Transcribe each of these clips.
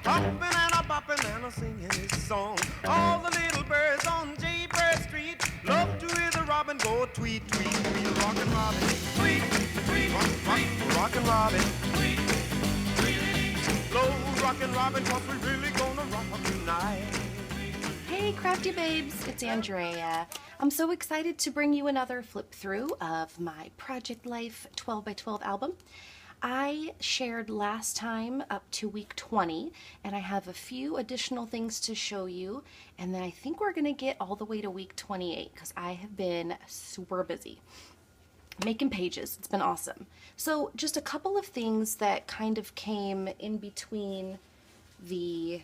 Hopping and a bopping and a singing his song. All the little birds on Jaybird Street love to hear the robin go tweet, tweet, tweet. Rockin' Robin, tweet, tweet, rockin' Robin, tweet, tweet. Blow rockin' Robin, 'cause we really gonna rock tonight. Hey crafty babes, it's Andrea. I'm so excited to bring you another flip through of my Project Life 12 by 12 album. I shared last time up to week 20, and I have a few additional things to show you, and then I think we're gonna get all the way to week 28 because I have been super busy making pages. It's been awesome. So just a couple of things that kind of came in between the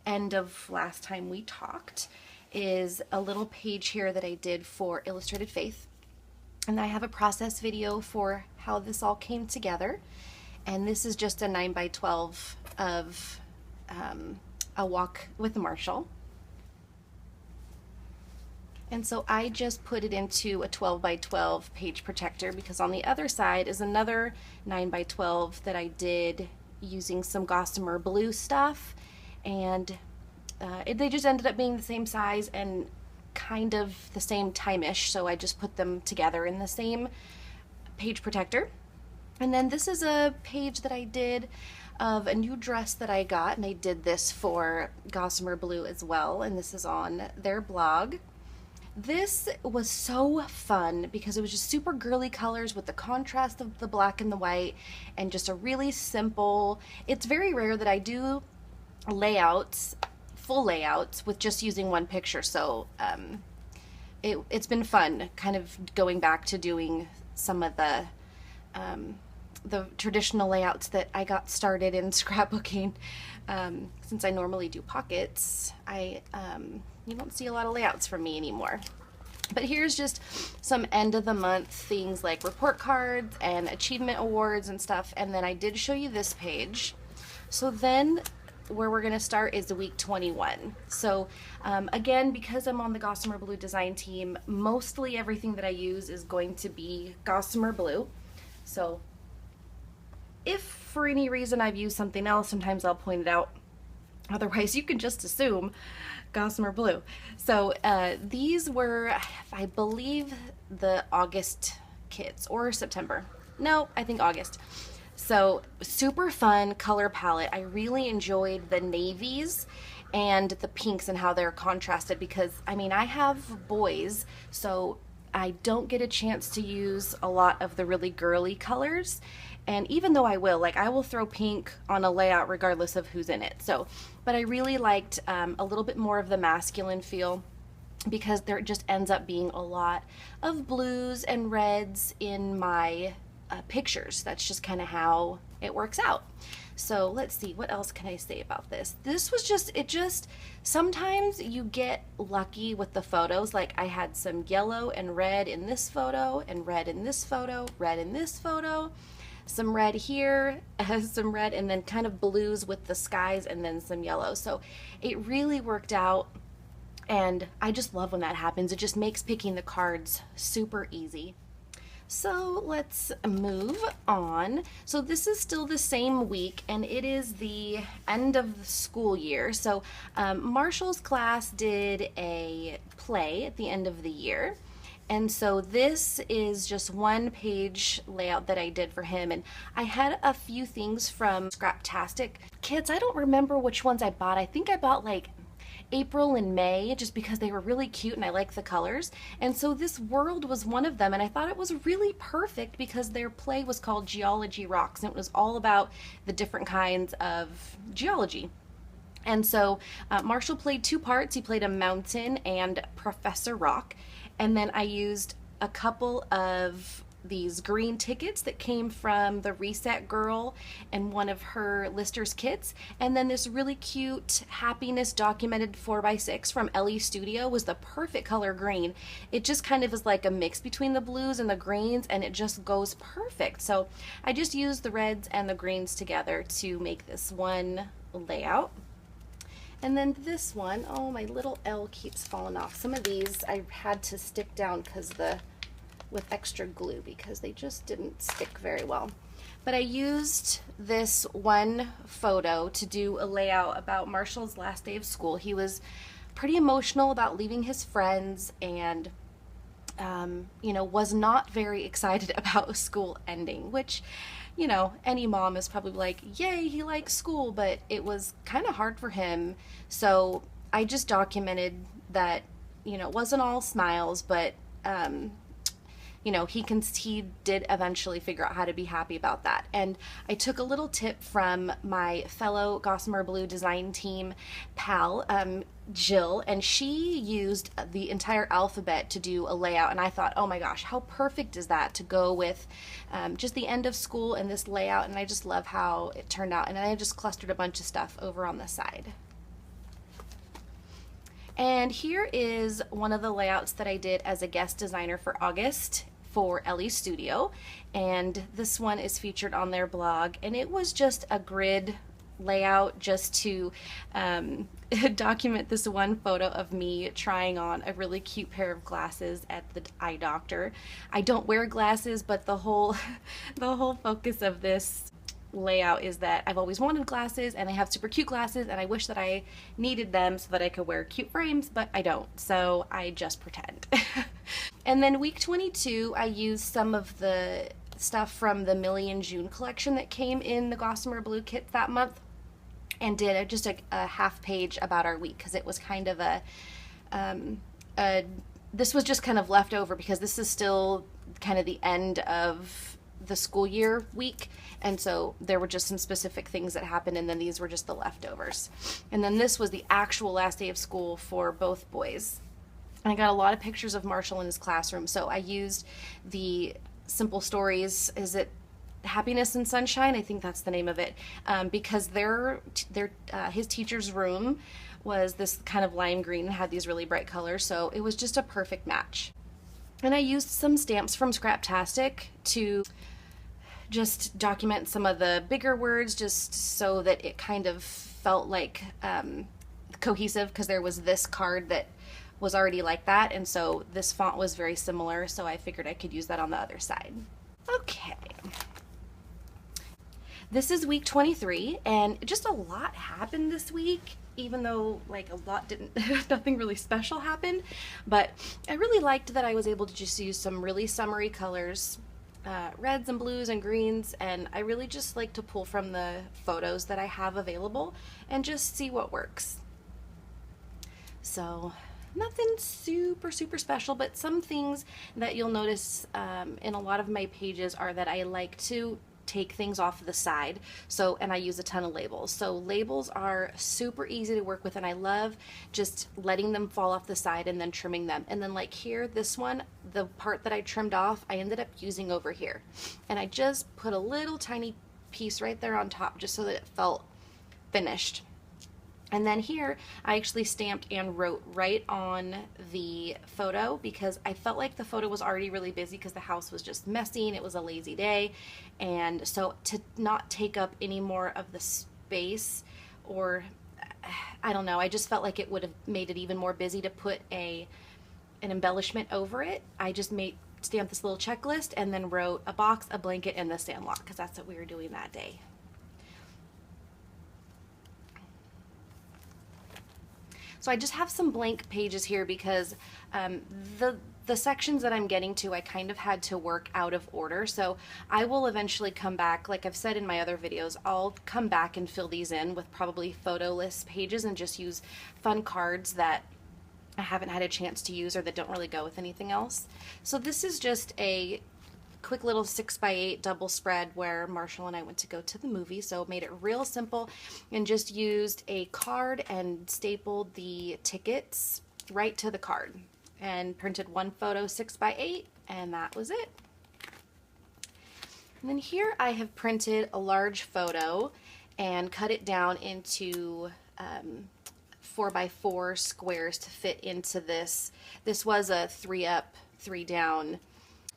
end of last time we talked is a little page here that I did for Illustrated Faith. And I have a process video for how this all came together. And this is just a 9 by 12 of a walk with Marshall. And so I just put it into a 12 by 12 page protector because on the other side is another 9 by 12 that I did using some gossamer blue stuff. And they just ended up being the same size and kind of the same time-ish, so I just put them together in the same page protector. And then this is a page that I did of a new dress that I got, and I did this for Gossamer Blue as well, and this is on their blog. This was so fun because it was just super girly colors with the contrast of the black and the white and just a really simple, it's very rare that I do layouts, full layouts with just using one picture, so it's been fun kind of going back to doing some of the traditional layouts that I got started in scrapbooking. Since I normally do pockets, you don't see a lot of layouts from me anymore. But here's just some end of the month things like report cards and achievement awards and stuff, and then I did show you this page. So then where we're going to start is the week 21. So again, because I'm on the Gossamer Blue design team, mostly everything that I use is going to be Gossamer Blue. So if for any reason I've used something else, sometimes I'll point it out. Otherwise, you can just assume Gossamer Blue. So these were, I believe, the August kits or September. No, I think August. So super fun color palette. I really enjoyed the navies and the pinks and how they're contrasted because, I mean, I have boys, so I don't get a chance to use a lot of the really girly colors. And even though I will throw pink on a layout regardless of who's in it. So, but I really liked a little bit more of the masculine feel because there just ends up being a lot of blues and reds in my pictures. That's just kind of how it works out. So let's see, what else can I say about this? This was just, sometimes you get lucky with the photos. Like I had some yellow and red in this photo, and red in this photo, red in this photo, some red here, some red, and then kind of blues with the skies, and then some yellow. So it really worked out, and I just love when that happens. It just makes picking the cards super easy. So let's move on. So this is still the same week, and it is the end of the school year. So Marshall's class did a play at the end of the year. And so this is just one page layout that I did for him. And I had a few things from Scraptastic kits. I don't remember which ones I bought. I think I bought like April and May just because they were really cute and I like the colors. And so this world was one of them, and I thought it was really perfect because their play was called Geology Rocks, and it was all about the different kinds of geology. And so Marshall played two parts. He played a mountain and Professor Rock, and then I used a couple of these green tickets that came from the Reset Girl and one of her Lister's kits, and then this really cute happiness documented 4x6 from Ellie Studio was the perfect color green. It just kind of is like a mix between the blues and the greens, and it just goes perfect. So I just used the reds and the greens together to make this one layout. And then this one, oh, my little L keeps falling off. Some of these I had to stick down with extra glue because they just didn't stick very well. But I used this one photo to do a layout about Marshall's last day of school. He was pretty emotional about leaving his friends and you know, was not very excited about school ending, which, you know, any mom is probably like, yay, he likes school, but it was kind of hard for him. So I just documented that, you know, it wasn't all smiles, but, you know, he did eventually figure out how to be happy about that. And I took a little tip from my fellow Gossamer Blue design team pal, Jill, and she used the entire alphabet to do a layout. And I thought, oh my gosh, how perfect is that to go with just the end of school and this layout. And I just love how it turned out. And then I just clustered a bunch of stuff over on the side. And here is one of the layouts that I did as a guest designer for August for Ellie's Studio. And this one is featured on their blog. And it was just a grid layout just to document this one photo of me trying on a really cute pair of glasses at the eye doctor. I don't wear glasses, but the whole focus of this layout is that I've always wanted glasses and I have super cute glasses and I wish that I needed them so that I could wear cute frames, but I don't, so I just pretend. And then week 22 I used some of the stuff from the Millie and June collection that came in the Gossamer Blue kit that month and did just a half page about our week because it was kind of this was just kind of left over because this is still kind of the end of the school year week, and so there were just some specific things that happened, and then these were just the leftovers. And then this was the actual last day of school for both boys. And I got a lot of pictures of Marshall in his classroom, so I used the Simple Stories, is it Happiness and Sunshine? I think that's the name of it, because his teacher's room was this kind of lime green and had these really bright colors, so it was just a perfect match. And I used some stamps from Scraptastic to just document some of the bigger words just so that it kind of felt like cohesive, because there was this card that was already like that, and so this font was very similar, so I figured I could use that on the other side. Okay. This is week 23, and just a lot happened this week, even though like a lot didn't, nothing really special happened, but I really liked that I was able to just use some really summery colors, reds and blues and greens, and I really just like to pull from the photos that I have available and just see what works. So nothing super special, but some things that you'll notice in a lot of my pages are that I like to take things off the side, and I use a ton of labels. So labels are super easy to work with, and I love just letting them fall off the side and then trimming them. And then like here, this one, the part that I trimmed off, I ended up using over here, and I just put a little tiny piece right there on top just so that it felt finished. And then here, I actually stamped and wrote right on the photo because I felt like the photo was already really busy because the house was just messy and it was a lazy day. And so to not take up any more of the space, or I don't know, I just felt like it would have made it even more busy to put an embellishment over it. I just stamped this little checklist and then wrote a box, a blanket, and the sandlot because that's what we were doing that day. So I just have some blank pages here because the sections that I'm getting to, I kind of had to work out of order. So I will eventually come back, like I've said in my other videos, I'll come back and fill these in with probably photo-less pages and just use fun cards that I haven't had a chance to use or that don't really go with anything else. So this is just a quick little 6x8 double spread where Marshall and I went to go to the movie, so made it real simple and just used a card and stapled the tickets right to the card and printed one photo 6x8, and that was it. And then here I have printed a large photo and cut it down into 4x4 squares to fit into this. This was a 3 up, 3 down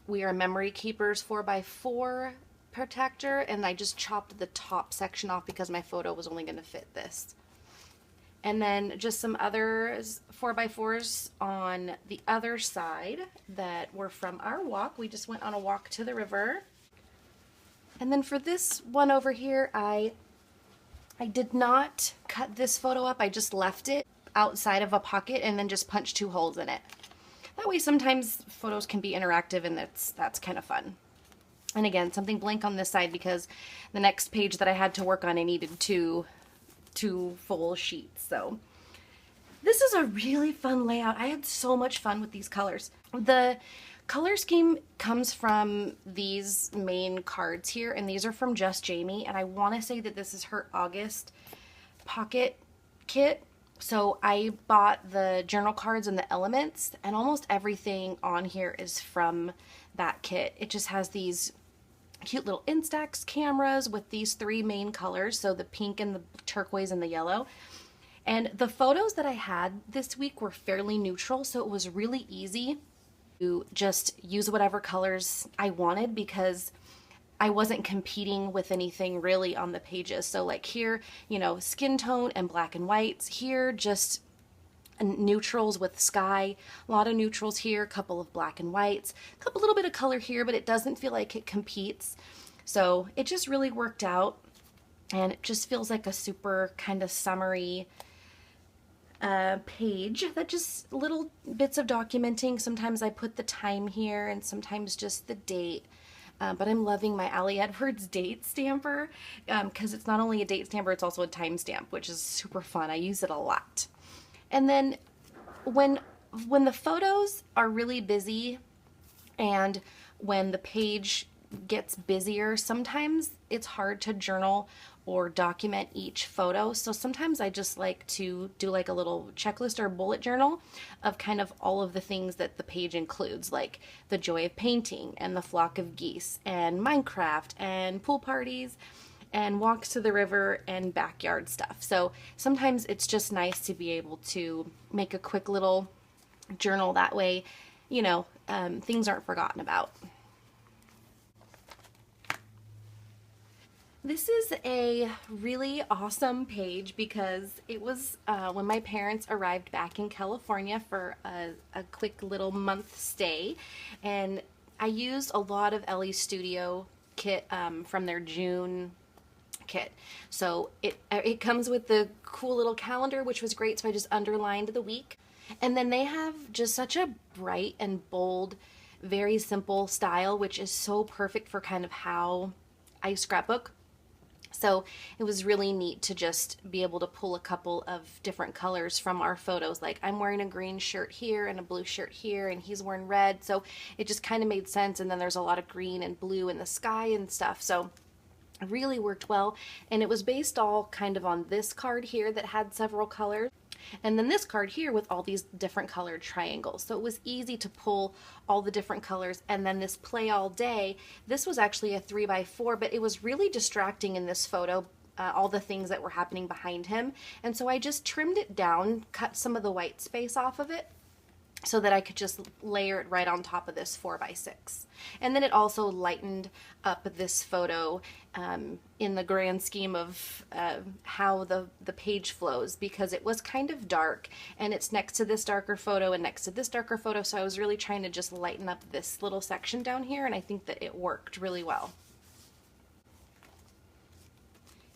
We Are Memory Keepers 4x4 protector, and I just chopped the top section off because my photo was only going to fit this. And then just some other 4x4s on the other side that were from our walk. We just went on a walk to the river. And then for this one over here, I did not cut this photo up. I just left it outside of a pocket and then just punched 2 holes in it. That way sometimes photos can be interactive, and that's kind of fun. And again, something blank on this side because the next page that I had to work on, I needed two full sheets. So this is a really fun layout. I had so much fun with these colors. The color scheme comes from these main cards here, and these are from Just Jamie, and I want to say that this is her August pocket kit. So I bought the journal cards and the elements, and almost everything on here is from that kit. It just has these cute little Instax cameras with these 3 main colors, so the pink and the turquoise and the yellow. And the photos that I had this week were fairly neutral, so it was really easy to just use whatever colors I wanted because I wasn't competing with anything really on the pages. So like here, you know, skin tone and black and whites. Here, just neutrals with sky. A lot of neutrals here, a couple of black and whites, a little bit of color here, but it doesn't feel like it competes. So it just really worked out, and it just feels like a super kind of summery page that just little bits of documenting. Sometimes I put the time here and sometimes just the date. But I'm loving my Allie Edwards date stamper because it's not only a date stamper, it's also a time stamp, which is super fun. I use it a lot. And then when the photos are really busy and when the page gets busier, sometimes it's hard to journal or document each photo. So sometimes I just like to do like a little checklist or bullet journal of kind of all of the things that the page includes, like the joy of painting and the flock of geese and Minecraft and pool parties and walks to the river and backyard stuff. So sometimes it's just nice to be able to make a quick little journal that way, you know, things aren't forgotten about. This is a really awesome page because it was when my parents arrived back in California for a quick little month stay, and I used a lot of Ellie's Studio kit from their June kit. So it comes with the cool little calendar, which was great, so I just underlined the week. And then they have just such a bright and bold, very simple style, which is so perfect for kind of how I scrapbook. So it was really neat to just be able to pull a couple of different colors from our photos. Like I'm wearing a green shirt here and a blue shirt here, and he's wearing red. So it just kind of made sense. And then there's a lot of green and blue in the sky and stuff. So it really worked well. And it was based all kind of on this card here that had several colors. And then this card here with all these different colored triangles. So it was easy to pull all the different colors. And then this play all day, this was actually a 3x4, but it was really distracting in this photo, all the things that were happening behind him. And so I just trimmed it down, cut some of the white space off of it, so that I could just layer it right on top of this 4x6. And then it also lightened up this photo in the grand scheme of how the page flows, because it was kind of dark and it's next to this darker photo and next to this darker photo. So I was really trying to just lighten up this little section down here, and I think that it worked really well.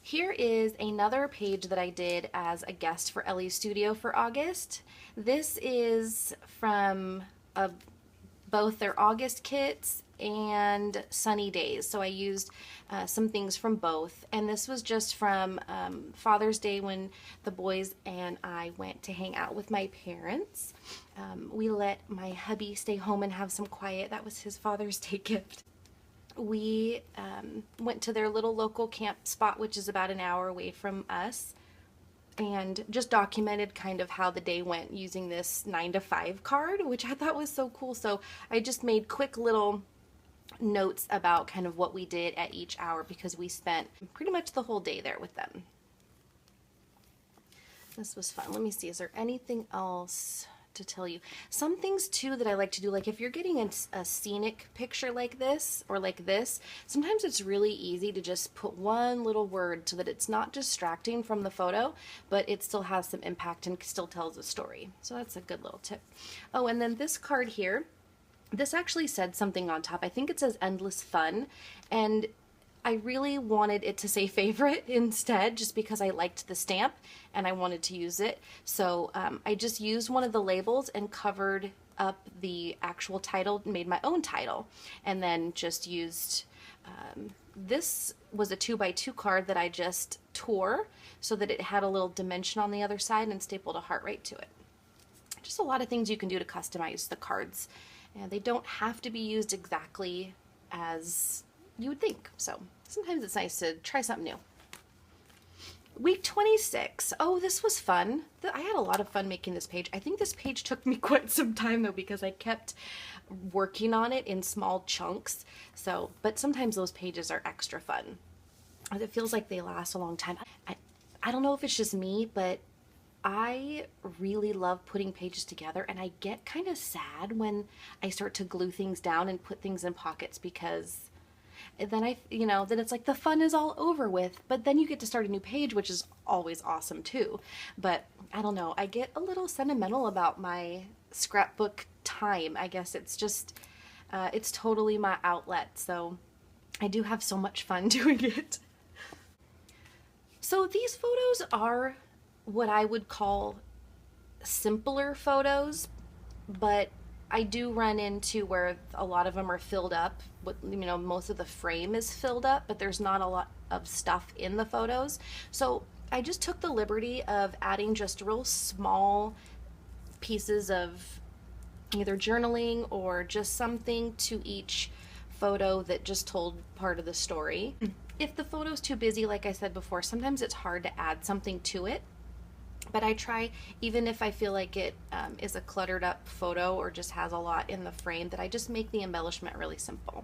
Here is another page that I did as a guest for Ellie's Studio for August. This is from both their August kits and Sunny Days. So I used some things from both. And this was just from Father's Day when the boys and I went to hang out with my parents. We let my hubby stay home and have some quiet. That was his Father's Day gift. We went to their little local camp spot, which is about an hour away from us, and just documented kind of how the day went using this 9-to-5 card, which I thought was so cool. So I just made quick little notes about kind of what we did at each hour, because we spent pretty much the whole day there with them. This was fun. Let me see, is there anything else to tell you? Some things too that I like to do, like if you're getting a scenic picture like this or like this, sometimes it's really easy to just put one little word so that it's not distracting from the photo, but it still has some impact and still tells a story. So that's a good little tip. Oh, and then this card here, this actually said something on top. I think it says endless fun, and I really wanted it to say favorite instead, just because I liked the stamp and I wanted to use it. So I just used one of the labels and covered up the actual title, made my own title, and then just used, this was a 2x2 card that I just tore so that it had a little dimension on the other side and stapled a heart right to it. Just a lot of things you can do to customize the cards, and they don't have to be used exactly as you would think. So sometimes it's nice to try something new. Week 26. Oh, this was fun. I had a lot of fun making this page. I think this page took me quite some time though, because I kept working on it in small chunks. So, but sometimes those pages are extra fun. It feels like they last a long time. I don't know if it's just me, but I really love putting pages together, and I get kind of sad when I start to glue things down and put things in pockets, because then then it's like the fun is all over with, but then you get to start a new page, which is always awesome too. But I don't know, I get a little sentimental about my scrapbook time. I guess it's just, it's totally my outlet. So I do have so much fun doing it. So these photos are what I would call simpler photos, but I do run into where a lot of them are filled up with, most of the frame is filled up, but there's not a lot of stuff in the photos. So I just took the liberty of adding just real small pieces of either journaling or just something to each photo that just told part of the story. If the photo's too busy, like I said before, sometimes it's hard to add something to it. But I try, even if I feel like it is a cluttered up photo or just has a lot in the frame, that I just make the embellishment really simple.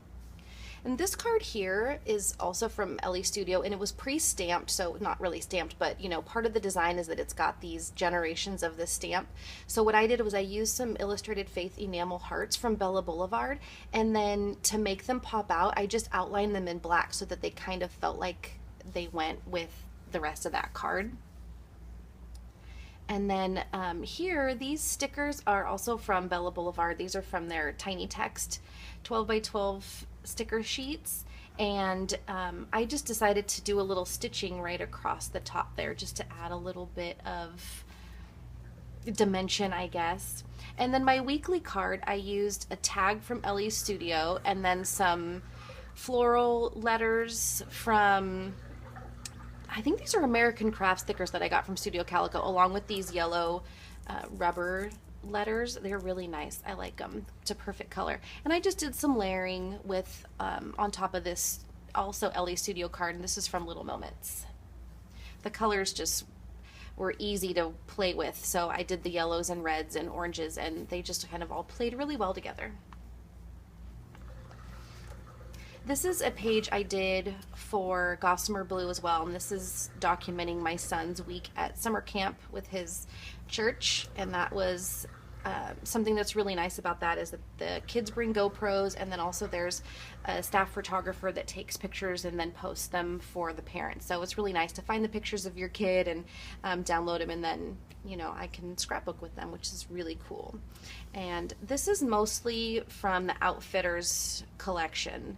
And this card here is also from Ellie Studio, and it was pre-stamped, so not really stamped, but part of the design is that it's got these generations of this stamp. So what I did was I used some Illustrated Faith enamel hearts from Bella Boulevard, and then to make them pop out, I just outlined them in black so that they kind of felt like they went with the rest of that card. And then here, these stickers are also from Bella Boulevard. These are from their Tiny Text 12x12 sticker sheets. And I just decided to do a little stitching right across the top there, just to add a little bit of dimension, I guess. And then my weekly card, I used a tag from Ellie's Studio and then some floral letters from, I think these are American Craft stickers that I got from Studio Calico, along with these yellow rubber letters. They're really nice. I like them. It's a perfect color. And I just did some layering with on top of this also Ellie Studio card, and this is from Little Moments. The colors just were easy to play with, so I did the yellows and reds and oranges, and they just kind of all played really well together. This is a page I did for Gossamer Blue as well, and this is documenting my son's week at summer camp with his church, and that was something that's really nice about that is that the kids bring GoPros, and then also there's a staff photographer that takes pictures and then posts them for the parents. So it's really nice to find the pictures of your kid and download them, and then I can scrapbook with them, which is really cool. And this is mostly from the Outfitters collection.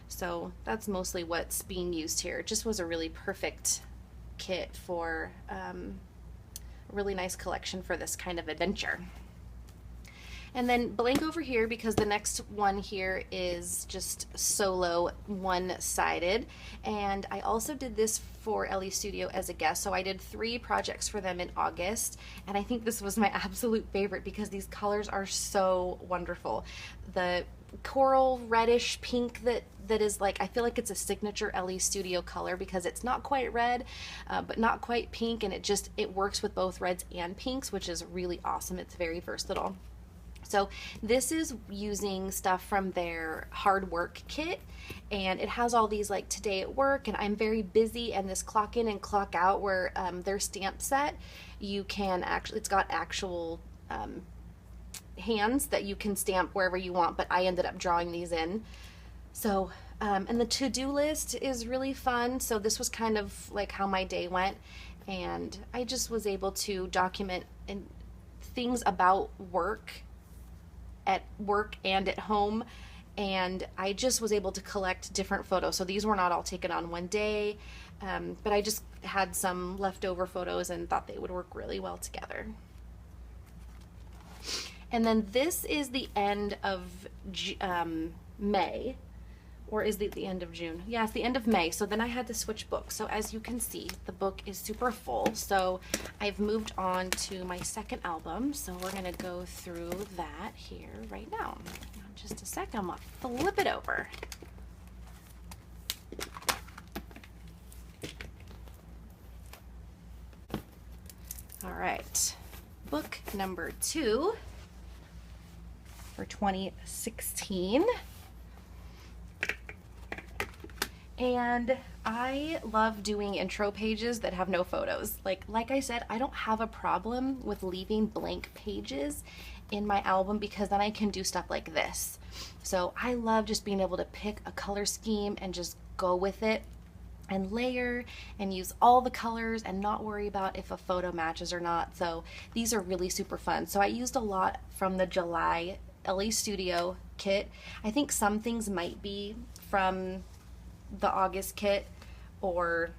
So that's mostly what's being used here. It just was a really perfect kit for a really nice collection for this kind of adventure. And then blank over here, because the next one here is just solo one-sided. And I also did this for Ellie Studio as a guest. So I did 3 projects for them in August. And I think this was my absolute favorite because these colors are so wonderful. The coral reddish pink that is like, I feel like it's a signature Ellie Studio color because it's not quite red, but not quite pink. And it works with both reds and pinks, which is really awesome. It's very versatile. So this is using stuff from their hard work kit, and it has all these like today at work and I'm very busy and this clock in and clock out, where their stamp set, you can actually, it's got actual hands that you can stamp wherever you want, but I ended up drawing these in. So and the to-do list is really fun. So this was kind of like how my day went, and I just was able to document things about work, at work and at home, and I just was able to collect different photos. So these were not all taken on one day, but I just had some leftover photos and thought they would work really well together. And then this is the end of May, or is it the end of June? Yeah, it's the end of May. So then I had to switch books. So as you can see, the book is super full. So I've moved on to my second album. So we're gonna go through that here right now. Just a sec, I'm gonna flip it over. All right, book number 2 for 2016. And I love doing intro pages that have no photos. Like I said, I don't have a problem with leaving blank pages in my album because then I can do stuff like this. So I love just being able to pick a color scheme and just go with it and layer and use all the colors and not worry about if a photo matches or not. So these are really super fun. So I used a lot from the July LA Studio kit. I think some things might be from the August kit or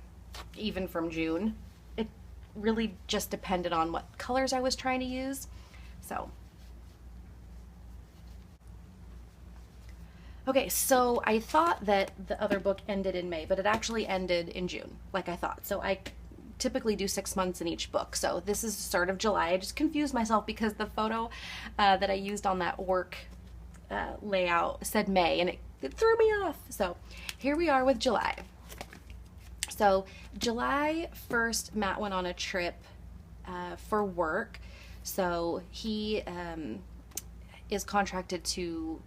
even from June. It really just depended on what colors I was trying to use. So okay, so I thought that the other book ended in May, but it actually ended in June, like I thought. So I typically do 6 months in each book. So this is the start of July. I just confused myself because the photo that I used on that work layout said May, and it threw me off. So here we are with July. So July 1st, Matt went on a trip for work. So he is contracted to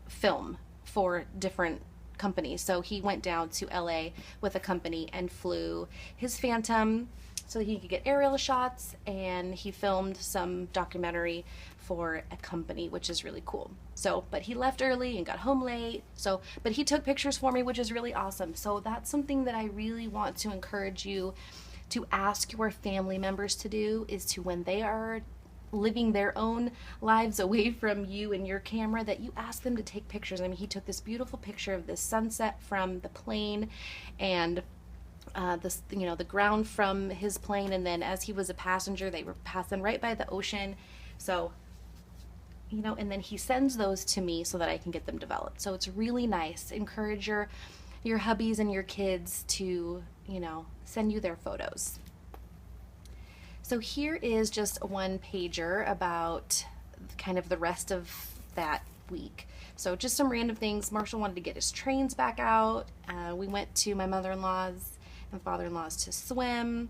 film for different companies. So he went down to LA with a company and flew his Phantom so that he could get aerial shots, and he filmed some documentary for a company, which is really cool. So, but he left early and got home late. So, but he took pictures for me, which is really awesome. So that's something that I really want to encourage you to ask your family members to do, is to, when they are living their own lives away from you and your camera, that you ask them to take pictures. I mean, he took this beautiful picture of this sunset from the plane, and this, you know, the ground from his plane, and then as he was a passenger, they were passing right by the ocean. So, you know, and then he sends those to me so that I can get them developed. So it's really nice. Encourage your hubbies and your kids to, you know, send you their photos. So here is just one pager about kind of the rest of that week. So just some random things. Marshall wanted to get his trains back out. We went to my mother-in-law's and father-in-law's to swim.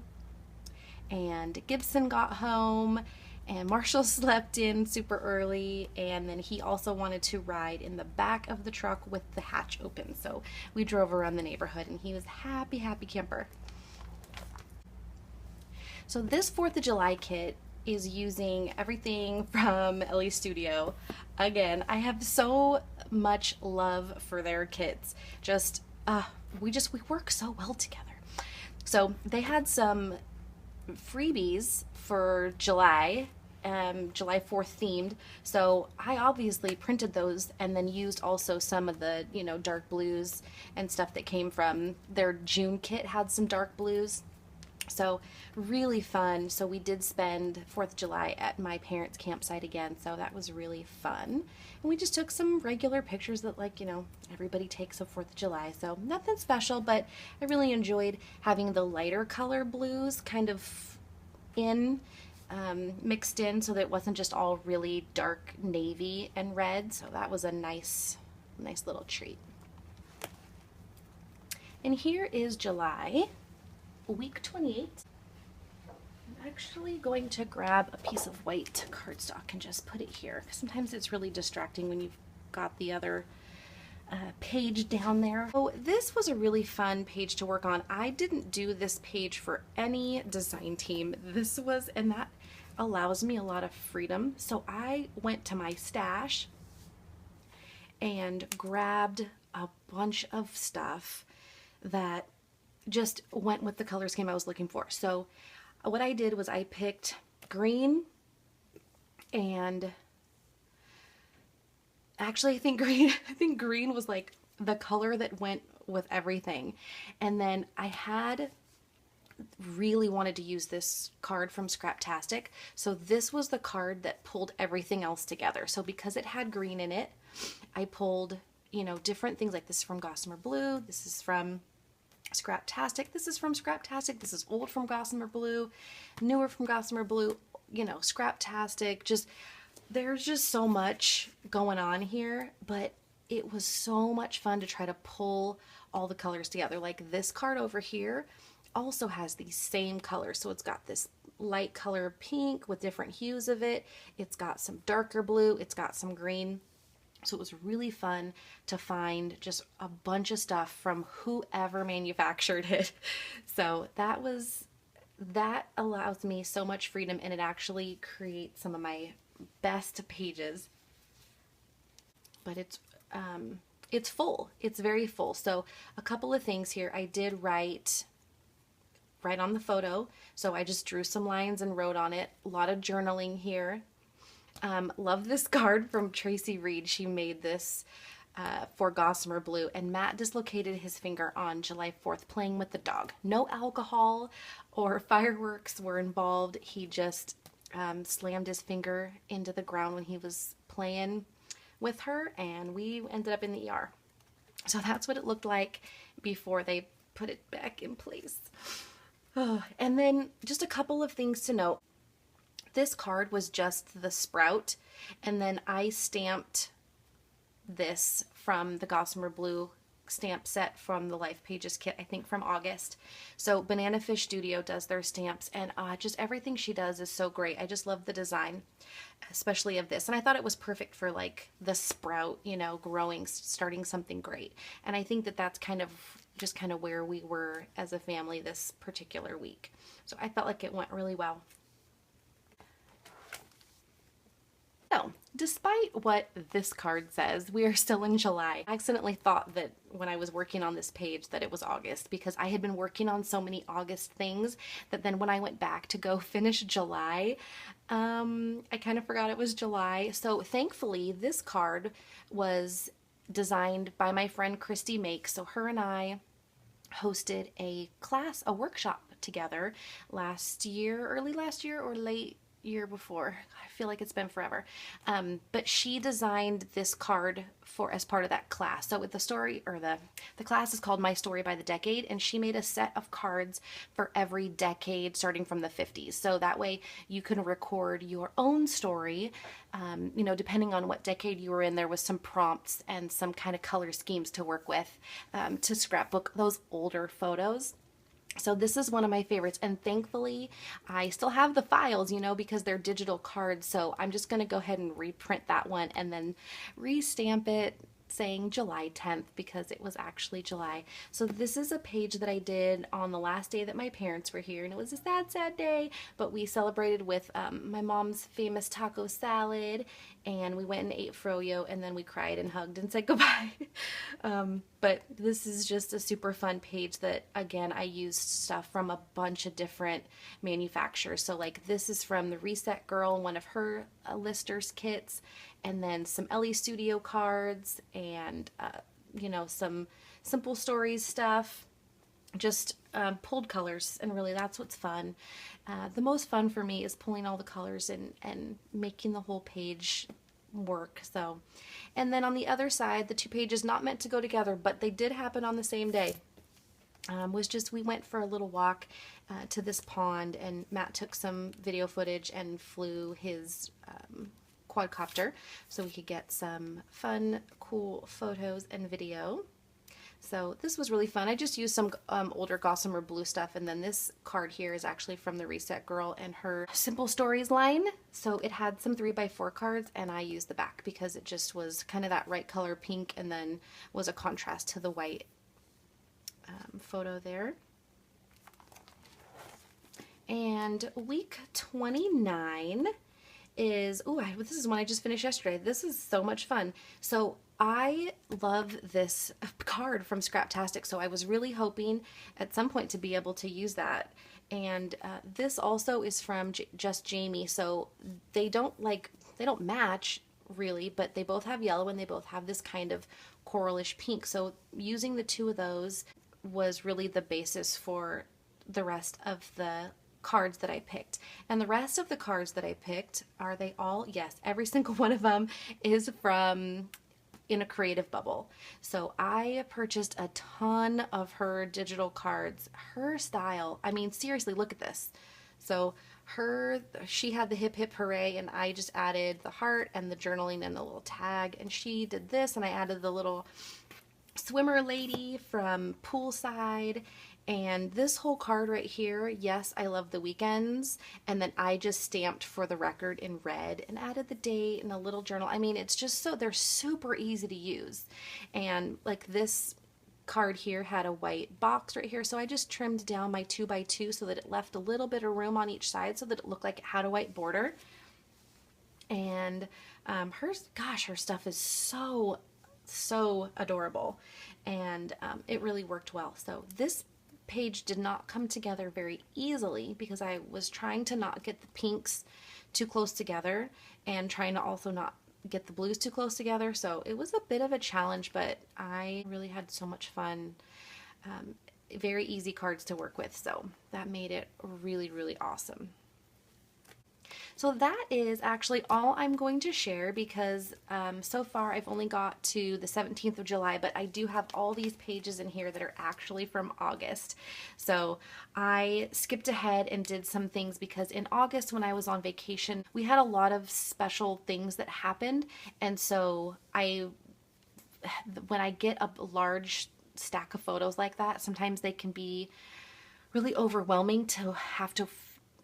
And Gibson got home. And Marshall slept in super early, and then he also wanted to ride in the back of the truck with the hatch open. So we drove around the neighborhood, and he was happy camper. So this 4th of July kit is using everything from LA Studio. Again, I have so much love for their kits. Just, we work so well together. So they had some freebies for July, July 4th themed. So I obviously printed those and then used also some of the, you know, dark blues and stuff that came from their June kit, had some dark blues. So really fun. So we did spend 4th of July at my parents' campsite again. So that was really fun. And we just took some regular pictures that, like, you know, everybody takes of 4th of July. So nothing special, but I really enjoyed having the lighter color blues kind of mixed in, so that it wasn't just all really dark navy and red. So that was a nice little treat. And here is July, week 28. I'm actually going to grab a piece of white cardstock and just put it here, because sometimes it's really distracting when you've got the other page down there. So this was a really fun page to work on. I didn't do this page for any design team. This was, and that allows me a lot of freedom. So I went to my stash and grabbed a bunch of stuff that just went with the color scheme I was looking for. So what I did was I picked green and Actually, I think green was like the color that went with everything. And then I had really wanted to use this card from Scraptastic. So this was the card that pulled everything else together. So because it had green in it, I pulled, you know, different things like this is from Gossamer Blue, this is from Scraptastic, this is from Scraptastic, this is old from Gossamer Blue, newer from Gossamer Blue, you know, Scraptastic. Just there's just so much going on here, but it was so much fun to try to pull all the colors together. Like this card over here also has these same colors. So it's got this light color pink with different hues of it. It's got some darker blue. It's got some green. So it was really fun to find just a bunch of stuff from whoever manufactured it. So that allows me so much freedom, and it actually creates some of my best pages. But it's full. It's very full. So a couple of things here. I did write on the photo. So I just drew some lines and wrote on it. A lot of journaling here. Love this card from Tracy Reed. She made this for Gossamer Blue, and Matt dislocated his finger on July 4th playing with the dog. No alcohol or fireworks were involved. He just slammed his finger into the ground when he was playing with her, and we ended up in the ER. So that's what it looked like before they put it back in place. Oh, and then just a couple of things to note. This card was just the sprout, and then I stamped this from the Gossamer Blue stamp set from the Life Pages kit, I think from August. So Banana Fish Studio does their stamps, and just everything she does is so great. I just love the design, especially of this. And I thought it was perfect for like the sprout, you know, growing, starting something great. And I think that that's kind of where we were as a family this particular week. So I felt like it went really well. So, despite what this card says, we are still in July. I accidentally thought that when I was working on this page that it was August, because I had been working on so many August things that then when I went back to go finish July, I kind of forgot it was July. So thankfully, this card was designed by my friend Christy Make. So her and I hosted a workshop together early last year or late year before. I feel like it's been forever. But she designed this card as part of that class. So with the story, or the class is called My Story by the Decade, and she made a set of cards for every decade starting from the 50s. So that way you can record your own story. You know, depending on what decade you were in, there was some prompts and some kind of color schemes to work with to scrapbook those older photos. So this is one of my favorites, and thankfully I still have the files, you know, because they're digital cards. So I'm just going to go ahead and reprint that one and then restamp it saying July 10th because it was actually July. So this is a page that I did on the last day that my parents were here, and it was a sad, sad day, but we celebrated with my mom's famous taco salad, and we went and ate froyo, and then we cried and hugged and said goodbye. But this is just a super fun page that, again, I used stuff from a bunch of different manufacturers. So like this is from the Reset Girl, one of her listers kits, and then some Ellie Studio cards, and you know, some Simple Stories stuff, just pulled colors, and really that's what's fun. The most fun for me is pulling all the colors and making the whole page work. So, and then on the other side, the two pages not meant to go together, but they did happen on the same day. We went for a little walk to this pond, and Matt took some video footage and flew his quadcopter so we could get some fun, cool photos and video. So this was really fun. I just used some older Gossamer Blue stuff, and then this card here is actually from the Reset Girl and her Simple Stories line. So it had some 3x4 cards, and I used the back because it just was kind of that right color pink, and then was a contrast to the white photo there. And week 29 is, this is one I just finished yesterday. This is so much fun. So I love this card from Scraptastic, so I was really hoping at some point to be able to use that. And this also is from Just Jamie, so they don't match, really, but they both have yellow and they both have this kind of coralish pink. So using the two of those was really the basis for the rest of the cards that I picked. And the rest of the cards that I picked, are they all? Yes, every single one of them is from In a Creative Bubble. So I purchased a ton of her digital cards. Her style, I mean, seriously, look at this. So she had the hip hip hooray, and I just added the heart and the journaling and the little tag, and she did this, and I added the little swimmer lady from Poolside. And this whole card right here, yes, I love the weekends, and then I just stamped For the Record in red and added the date and a little journal. I mean, it's just so, they're super easy to use. And like this card here had a white box right here, so I just trimmed down my 2x2 so that it left a little bit of room on each side so that it looked like it had a white border. And her stuff is so adorable, and it really worked well. So this page did not come together very easily because I was trying to not get the pinks too close together and trying to also not get the blues too close together. So it was a bit of a challenge, but I really had so much fun. Very easy cards to work with, so that made it really, really awesome. So that is actually all I'm going to share, because so far I've only got to the 17th of July, but I do have all these pages in here that are actually from August. So I skipped ahead and did some things because in August, when I was on vacation, we had a lot of special things that happened. And so when I get a large stack of photos like that, sometimes they can be really overwhelming to have to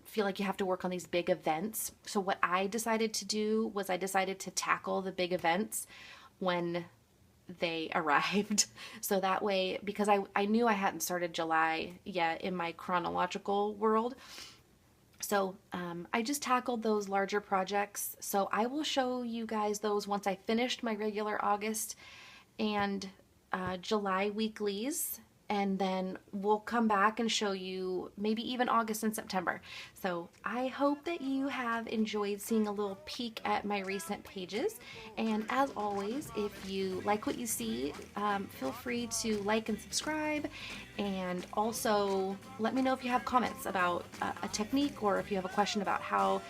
feel like you have to work on these big events. So what I decided to do was I decided to tackle the big events when they arrived. So that way, because I knew I hadn't started July yet in my chronological world, so I just tackled those larger projects. So I will show you guys those once I finished my regular August and July weeklies, and then we'll come back and show you maybe even August and September. So I hope that you have enjoyed seeing a little peek at my recent pages. And as always, if you like what you see, feel free to like and subscribe. And also let me know if you have comments about a technique, or if you have a question about how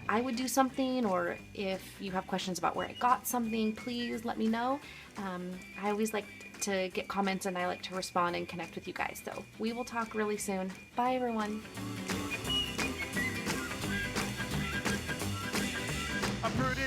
I would do something, or if you have questions about where I got something, please let me know. I always like to get comments, and I like to respond and connect with you guys. So we will talk really soon. Bye, everyone. A pretty